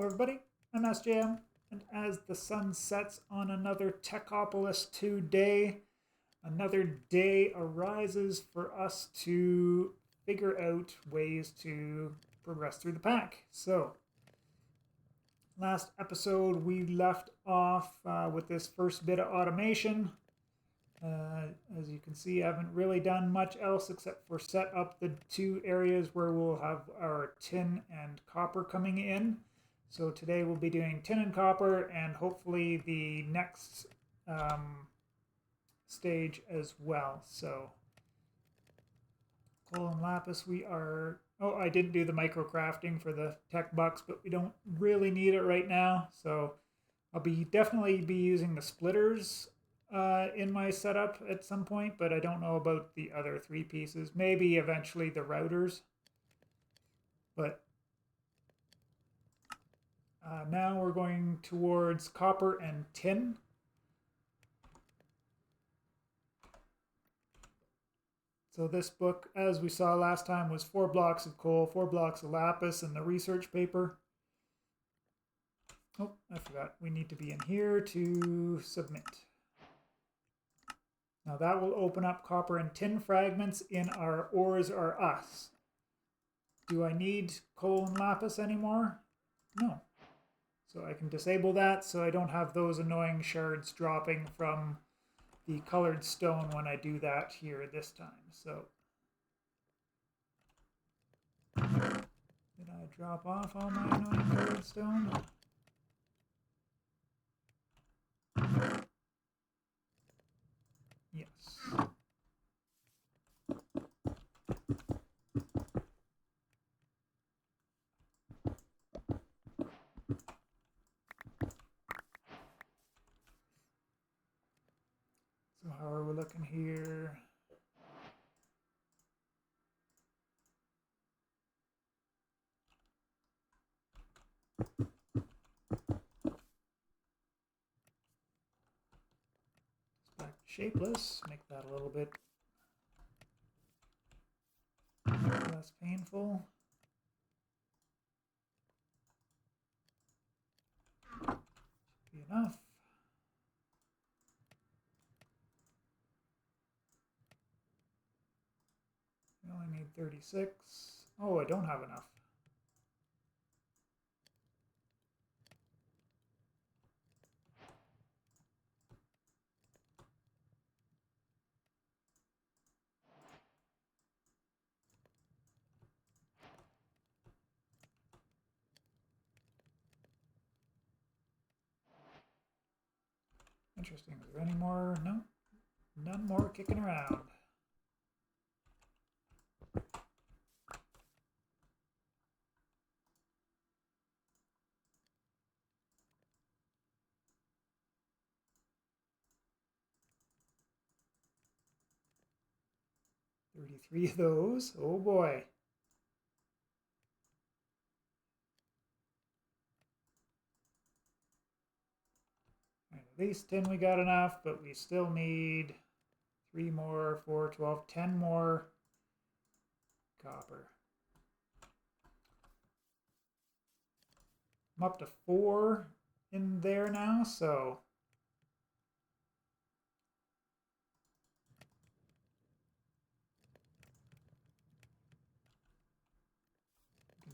everybody, I'm SJM, and as the sun sets on another Techopolis 2 day, another day arises for us to figure out ways to progress through the pack. So, last episode we left off with this first bit of automation. As you can see, I haven't really done much else except for set up the two areas where we'll have our tin and copper coming in. So today we'll be doing tin and copper, and hopefully the next stage as well. So coal and lapis, we are... Oh, I didn't do the micro crafting for the tech bucks, but we don't really need it right now. So I'll definitely be using the splitters in my setup at some point, but I don't know about the other three pieces. Maybe eventually the routers. But now we're going towards copper and tin. So this book, as we saw last time, was 4 blocks of coal, 4 blocks of lapis, and the research paper. Oh, I forgot. We need to be in here to submit. Now that will open up copper and tin fragments in our ores or us. Do I need coal and lapis anymore? No. So I can disable that so I don't have those annoying shards dropping from the colored stone when I do that here this time. So, did I drop off all my annoying colored stone? Yes. So how are we looking here? It's back to shapeless. Make that a little bit less painful. Should be enough. We only need 36. Oh, I don't have enough. Interesting. Is there any more? No. None more kicking around. Three of those. Oh boy. Right, at least 10 we got enough, but we still need 3 more, 4, 12, 10 more copper. I'm up to 4 in there now, so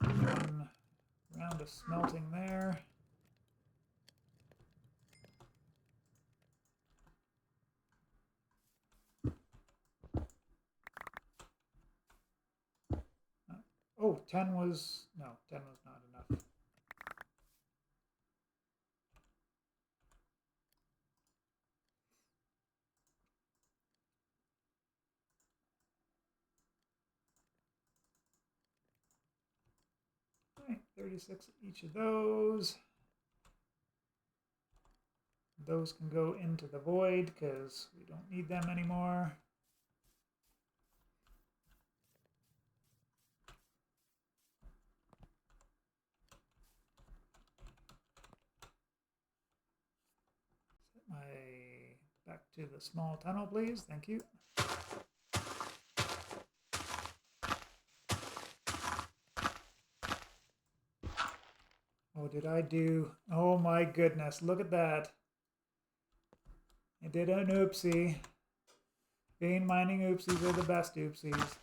one round of smelting there. Oh, 10 was... No, 10 was not enough. Right, 36 each of those. Those can go into the void because we don't need them anymore. Back to the small tunnel, please. Thank you. Oh, did I do... Oh my goodness, look at that. I did an oopsie. Vein mining oopsies are the best oopsies.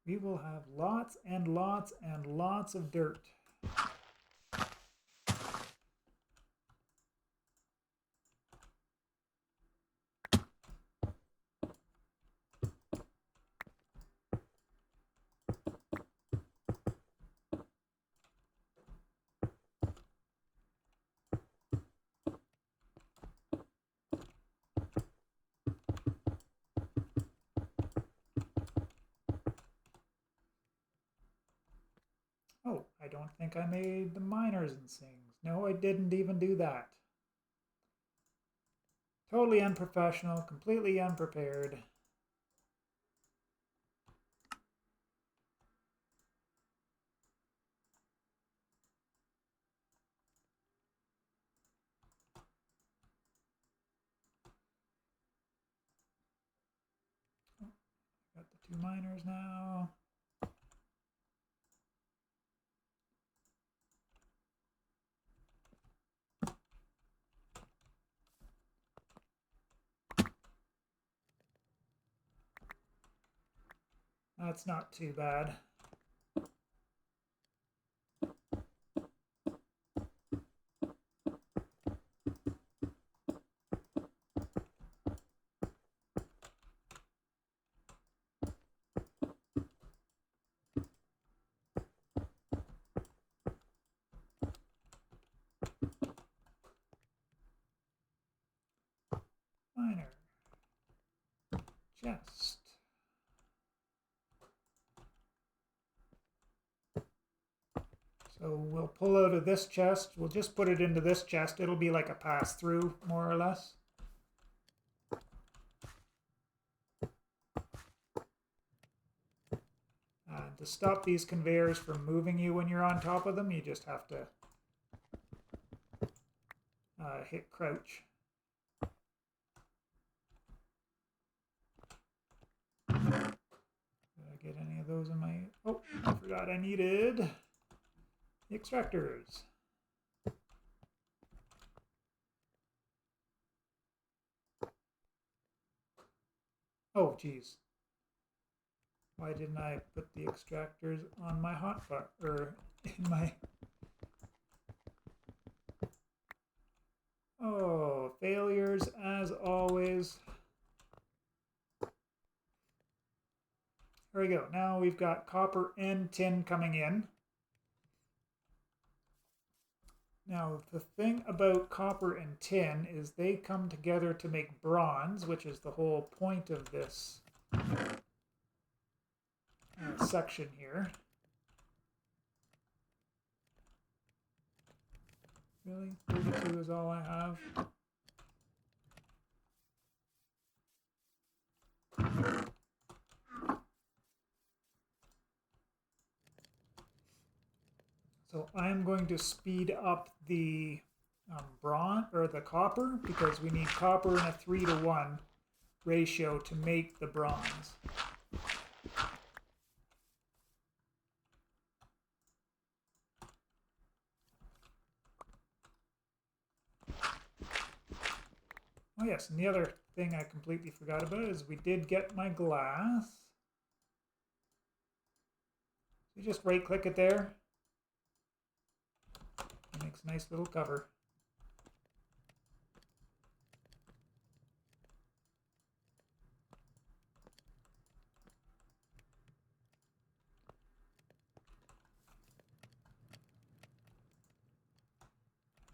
We will have lots and lots and lots of dirt. Oh, I don't think I made the miners and things. No, I didn't even do that. Totally unprofessional, completely unprepared. Oh, got the 2 miners now. That's not too bad. Miner. Chest. So we'll pull out of this chest. We'll just put it into this chest. It'll be like a pass-through, more or less. To stop these conveyors from moving you when you're on top of them, you just have to hit crouch. Did I get any of those in my... Oh, I forgot I needed the extractors. Oh, geez. Why didn't I put the extractors on my hotbar, or in my... Oh, failures as always. There we go. Now we've got copper and tin coming in. Now, the thing about copper and tin is they come together to make bronze, which is the whole point of this section here. Really? 32 is all I have? So I'm going to speed up the bronze or the copper because we need copper in a 3-to-1 ratio to make the bronze. Oh yes, and the other thing I completely forgot about is we did get my glass. You just right click it there. It makes a nice little cover.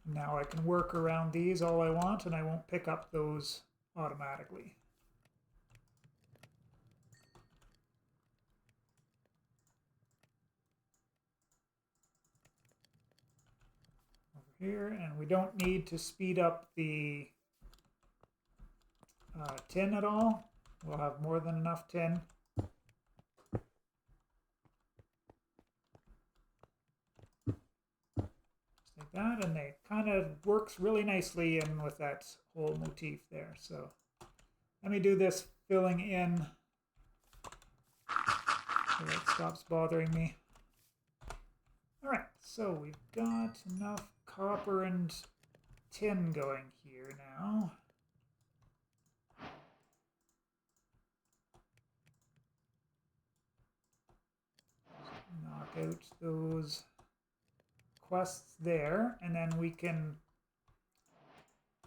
Now I can work around these all I want and I won't pick up those automatically. Over here, and we don't need to speed up the tin at all. We'll have more than enough tin. Just like that, and it kind of works really nicely in with that whole motif there. So let me do this filling in so that stops bothering me. All right, so we've got enough copper and tin going here now. Knock out those quests there, and then we can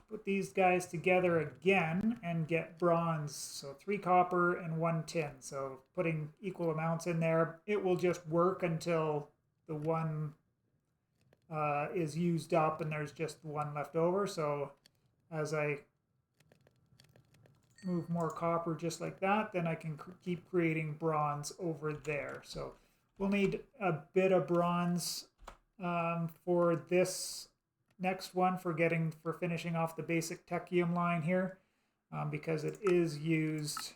put these guys together again and get bronze. So 3 copper and 1 tin. So putting equal amounts in there, it will just work until the one is used up and there's just 1 left over. So as I move more copper just like that, then I can keep creating bronze over there. So we'll need a bit of bronze for this next one for finishing off the Basic Technium line here, because it is used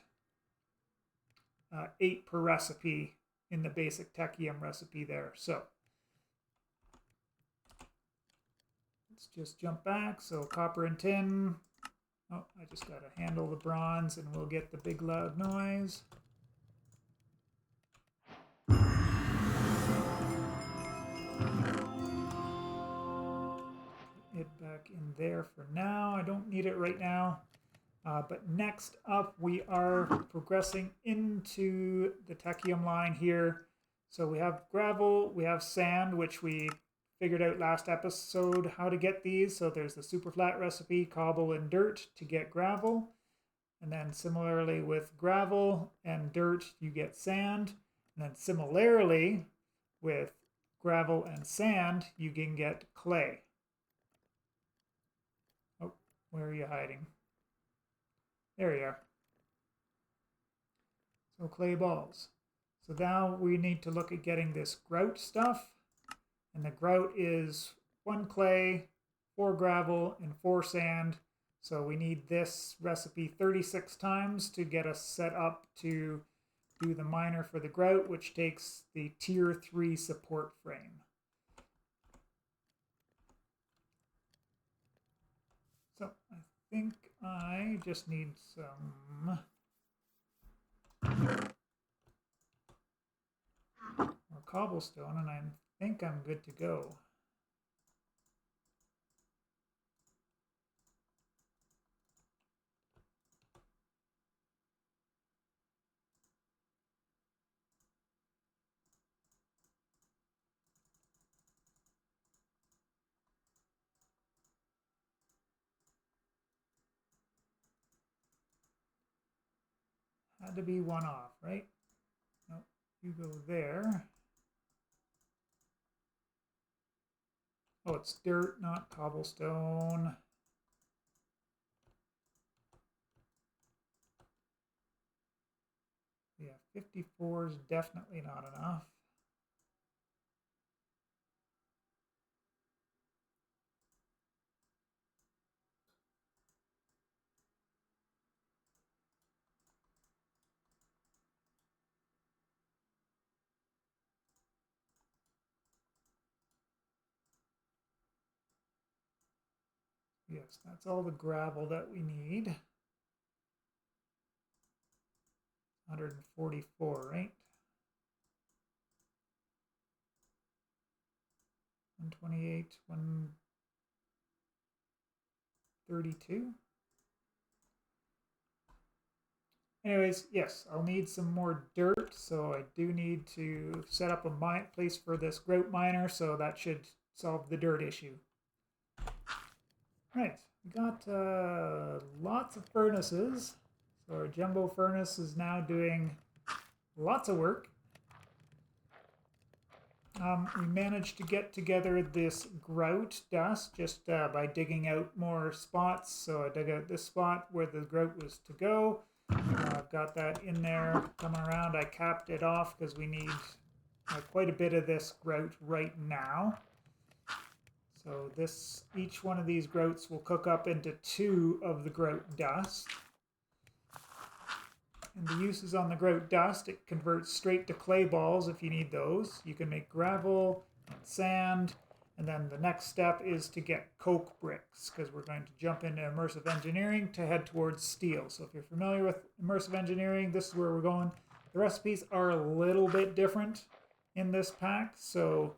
8 per recipe in the Basic Technium recipe there. So let's just jump back. So copper and tin. Oh, I just got to handle the bronze and we'll get the big loud noise. It back in there for now. I don't need it right now. But next up, we are progressing into the Technium line here. So we have gravel, we have sand, which we figured out last episode how to get these. So there's the super flat recipe, cobble and dirt to get gravel. And then similarly with gravel and dirt, you get sand. And then similarly with gravel and sand, you can get clay. Oh, where are you hiding? There you are. So clay balls. So now we need to look at getting this grout stuff. And the grout is 1 clay, 4 gravel, and 4 sand. So we need this recipe 36 times to get us set up to do the miner for the grout, which takes the tier 3 support frame. So I think I just need some more cobblestone, and I think I'm good to go. Had to be 1 off, right? Nope, you go there. Oh, it's dirt, not cobblestone. Yeah, 54 is definitely not enough. Yes, that's all the gravel that we need. 144, right? 128, 132. Anyways, yes, I'll need some more dirt, so I do need to set up a place for this grout miner, so that should solve the dirt issue. Right, we got lots of furnaces. So our jumbo furnace is now doing lots of work. We managed to get together this grout dust just by digging out more spots. So I dug out this spot where the grout was to go. I've got that in there coming around. I capped it off because we need quite a bit of this grout right now. So each one of these grouts will cook up into 2 of the grout dust. And the uses on the grout dust, it converts straight to clay balls if you need those. You can make gravel and sand, And then the next step is to get coke bricks, because we're going to jump into immersive engineering to head towards steel. So if you're familiar with immersive engineering, this is where we're going. The recipes are a little bit different in this pack. So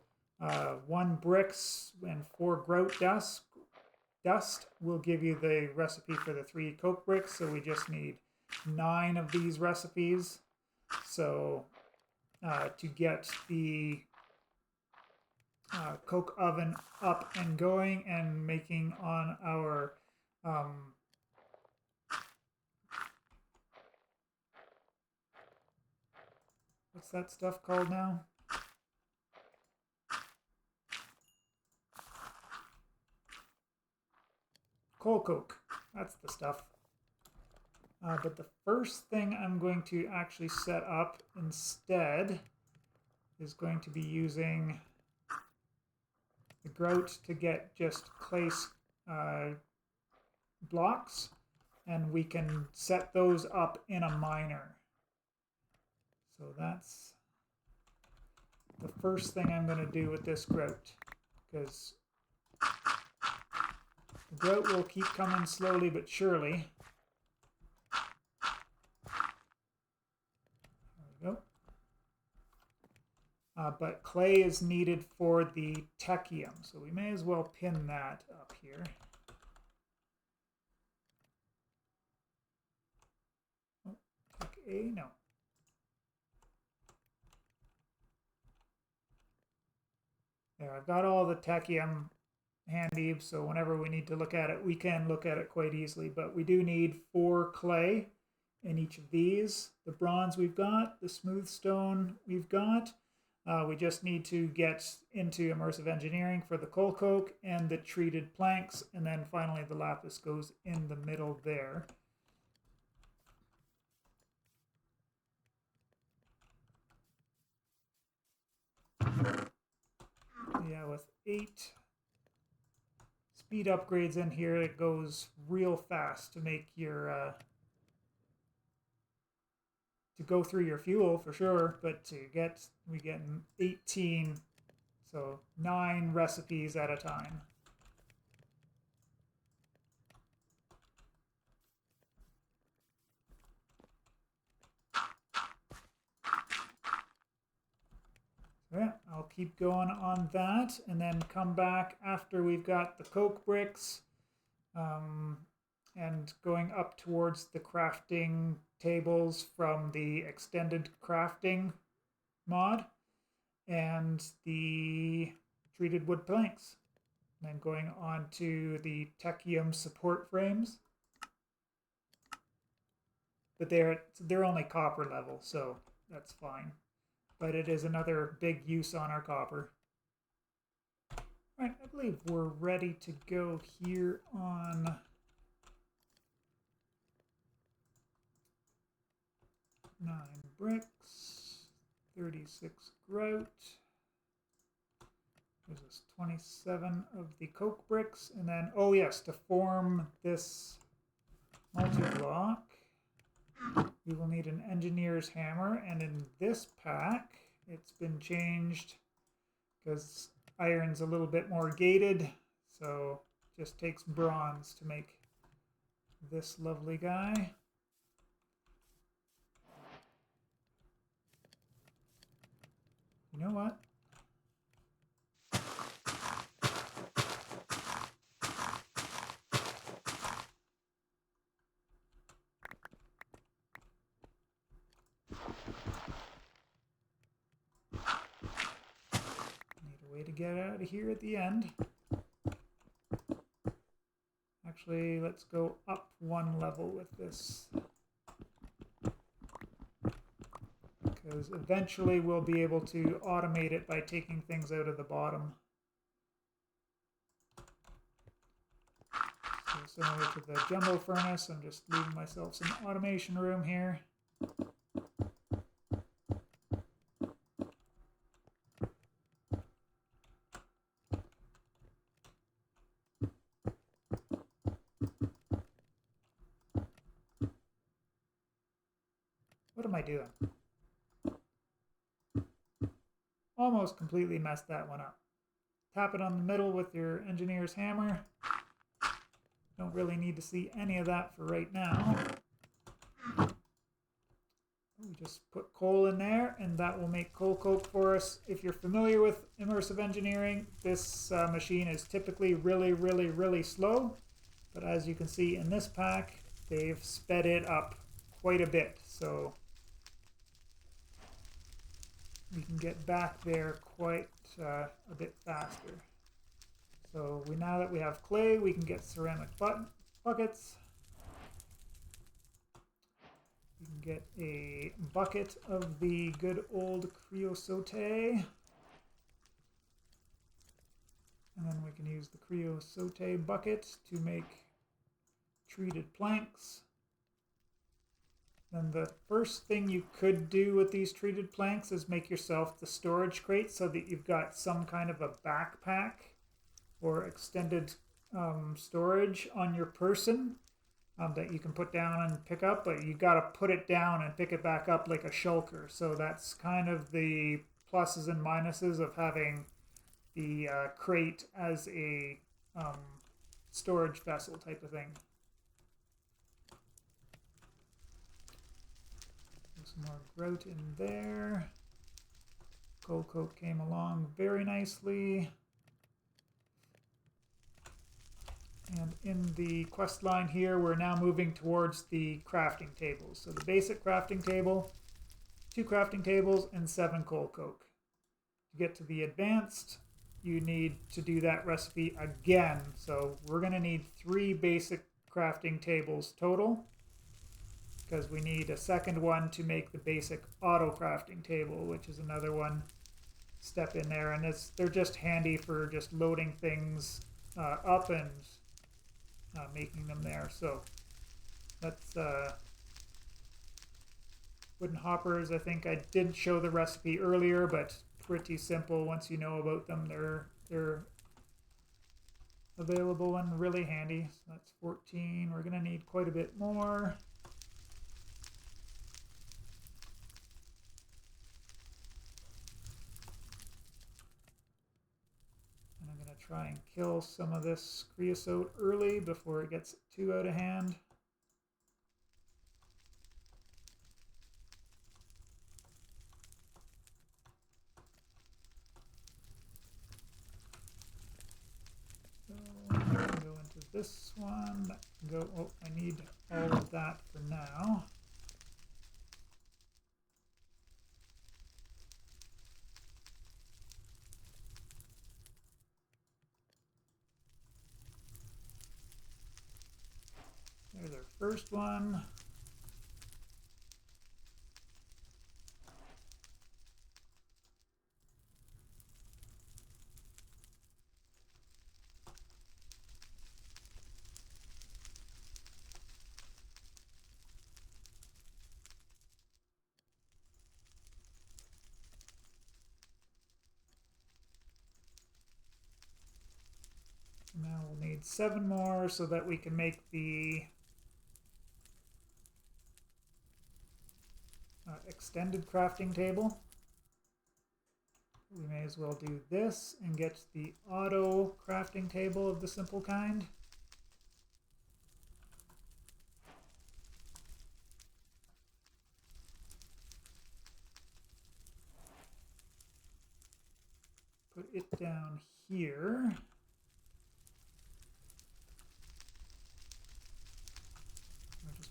1 bricks and 4 grout dust will give you the recipe for the 3 coke bricks. So we just need 9 of these recipes. So to get the coke oven up and going and making on our what's that stuff called now? Coal coke. That's the stuff. But the first thing I'm going to actually set up instead is going to be using the grout to get just clay blocks, and we can set those up in a miner. So that's the first thing I'm going to do with this grout, because the grout will keep coming slowly but surely. There we go. But clay is needed for the Techium, so we may as well pin that up here. Oh, Tech A, no. There, I've got all the Techium handy, so whenever we need to look at it, we can look at it quite easily. But we do need 4 clay in each of these. The bronze we've got, the smooth stone we've got. We just need to get into immersive engineering for the coal coke and the treated planks, and then finally the lapis goes in the middle there. Yeah, with 8 speed upgrades in here, it goes real fast to make your to go through your fuel for sure, but we get 18, so 9 recipes at a time. So yeah, I'll keep going on that, and then come back after we've got the coke bricks, and going up towards the crafting tables from the extended crafting mod and the treated wood planks, and then going on to the Techium support frames, but they're only copper level, so that's fine, but it is another big use on our copper. All right, I believe we're ready to go here on 9 bricks, 36 grout. There's this 27 of the coke bricks, and then, oh yes, to form this multi-block, we will need an engineer's hammer, and in this pack, it's been changed because iron's a little bit more gated, so it just takes bronze to make this lovely guy. You know what? Need a way to get out of here at the end. Actually, let's go up 1 level with this, because eventually we'll be able to automate it by taking things out of the bottom. So similar to the jumbo furnace, I'm just leaving myself some automation room here. What am I doing? Almost completely messed that one up. tap it on the middle with your engineer's hammer. Don't really need to see any of that for right now. We just put coal in there, and that will make coal coke for us. If you're familiar with immersive engineering, this machine is typically really slow. But as you can see in this pack, they've sped it up quite a bit. So we can get back there quite a bit faster. So now that we have clay, we can get ceramic buckets. We can get a bucket of the good old creosote. And then we can use the creosote bucket to make treated planks. Then the first thing you could do with these treated planks is make yourself the storage crate so that you've got some kind of a backpack or extended storage on your person that you can put down and pick up, but you got to put it down and pick it back up like a shulker. So that's kind of the pluses and minuses of having the crate as a storage vessel type of thing. Some more grout in there. Coal coke came along very nicely. And in the quest line here, we're now moving towards the crafting tables. So the basic crafting table, 2 crafting tables, and 7 coal coke. To get to the advanced, you need to do that recipe again. So we're going to need 3 basic crafting tables total, because we need a second one to make the basic auto crafting table, which is another one step in there. And they're just handy for just loading things up and making them there. So that's wooden hoppers. I think I did show the recipe earlier, but pretty simple. Once you know about them, they're available and really handy. So that's 14. We're going to need quite a bit more. And I'm going to try and kill some of this creosote early before it gets too out of hand. Go into this one. Go. Oh, I need all of that for now. There's our first one. Now we'll need 7 more so that we can make the extended crafting table. We may as well do this and get the auto crafting table of the simple kind. Put it down here.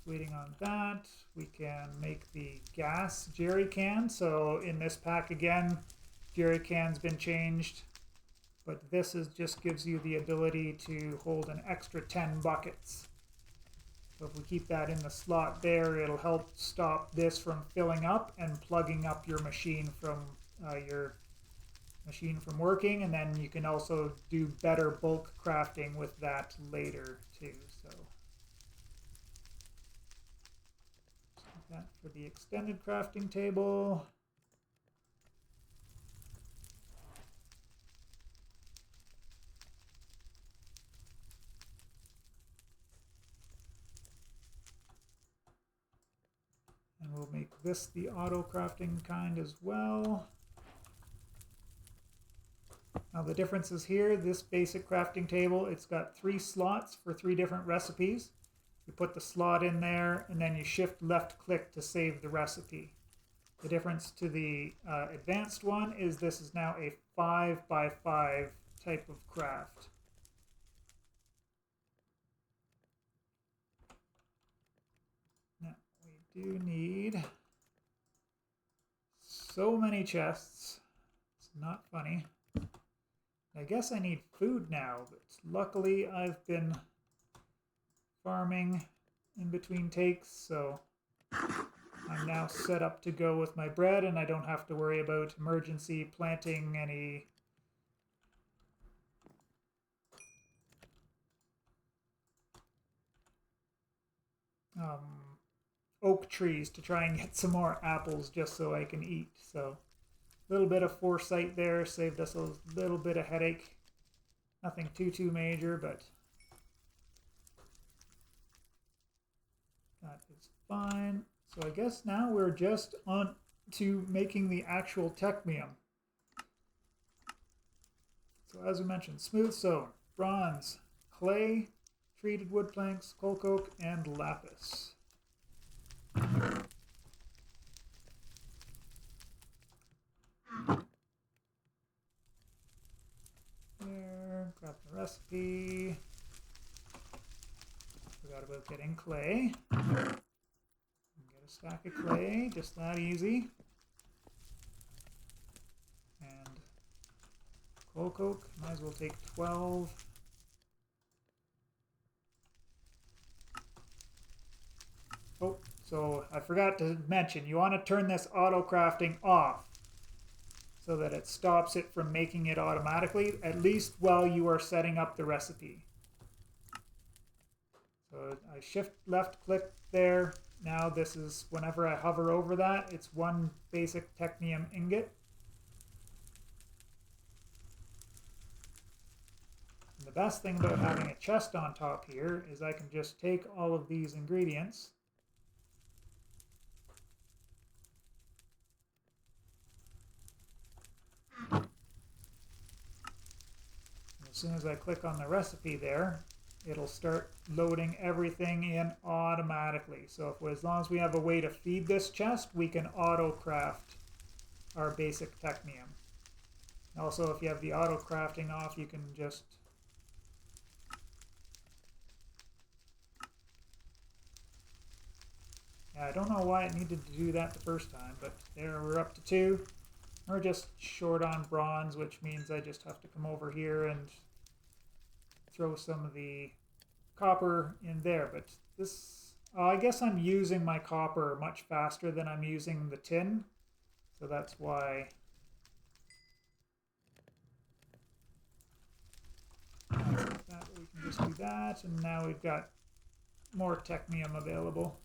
Waiting on that. We can make the gas jerry can. So in this pack again, jerry can's been changed, but this just gives you the ability to hold an extra 10 buckets. So if we keep that in the slot there, it'll help stop this from filling up and plugging up your machine from working, and then you can also do better bulk crafting with that later too. So that for the extended crafting table. And we'll make this the auto crafting kind as well. Now the difference is here, this basic crafting table, it's got 3 slots for 3 different recipes. You put the slot in there and then you shift left click to save the recipe. The difference to the advanced one is this is now a 5x5 type of craft. Now we do need so many chests. It's not funny. I guess I need food now, but luckily I've been farming in between takes, so I'm now set up to go with my bread and I don't have to worry about emergency planting any oak trees to try and get some more apples just so I can eat. So a little bit of foresight there saved us a little bit of headache. Nothing too major, but that is fine. So I guess now we're just on to making the actual technium. So as we mentioned, smooth stone, bronze, clay, treated wood planks, coal coke, and lapis. There, grab the recipe. Forgot about getting clay. Get a stack of clay, just that easy. And coal coke, might as well take 12. Oh, so I forgot to mention, you want to turn this auto crafting off so that it stops it from making it automatically, at least while you are setting up the recipe. So I shift left click there. Now this is, whenever I hover over that, it's 1 basic technium ingot. And the best thing about having a chest on top here is I can just take all of these ingredients as soon as I click on the recipe there, it'll start loading everything in automatically. So as long as we have a way to feed this chest, we can auto craft our basic technium. Also, if you have the auto crafting off, you can just I don't know why it needed to do that the first time, but there we're up to 2. We're just short on bronze, which means I just have to come over here and throw some of the copper in there. But this, I guess I'm using my copper much faster than I'm using the tin. So that's why we can just do that. And now we've got more technium available.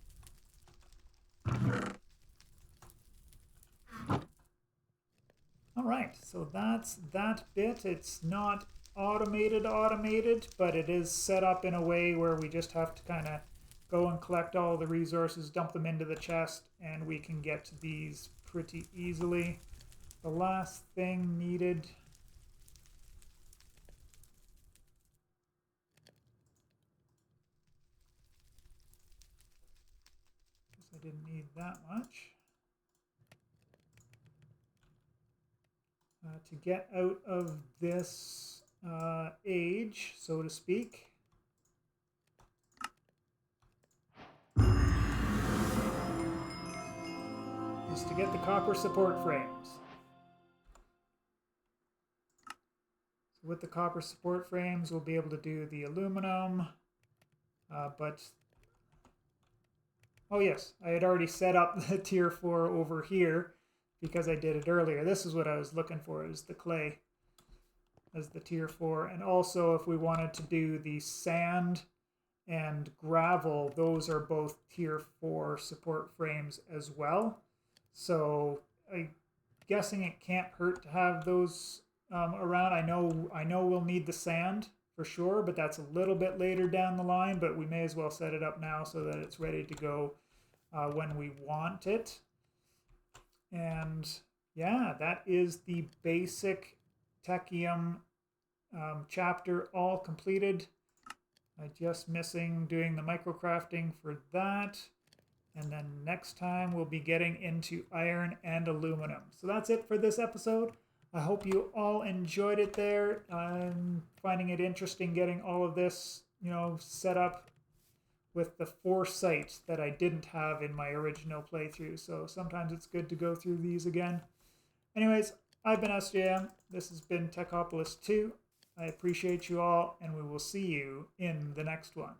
All right, so that's that bit. It's not automated, but it is set up in a way where we just have to kind of go and collect all the resources, dump them into the chest, and we can get to these pretty easily. The last thing needed I didn't need that much. To get out of this age, so to speak, is to get the copper support frames. So with the copper support frames, we'll be able to do the aluminum, but oh yes, I had already set up the tier 4 over here because I did it earlier. This is what I was looking for, is the clay as the tier 4. And also if we wanted to do the sand and gravel, those are both tier 4 support frames as well. So I'm guessing it can't hurt to have those around. I know we'll need the sand for sure, but that's a little bit later down the line, but we may as well set it up now so that it's ready to go when we want it. And yeah, that is the basic Technium chapter all completed. I'm just missing doing the microcrafting for that. And then next time we'll be getting into iron and aluminum. So that's it for this episode. I hope you all enjoyed it there. I'm finding it interesting getting all of this, set up with the foresight that I didn't have in my original playthrough. So sometimes it's good to go through these again. Anyways, I've been SJM. This has been Techopolis 2. I appreciate you all, and we will see you in the next one.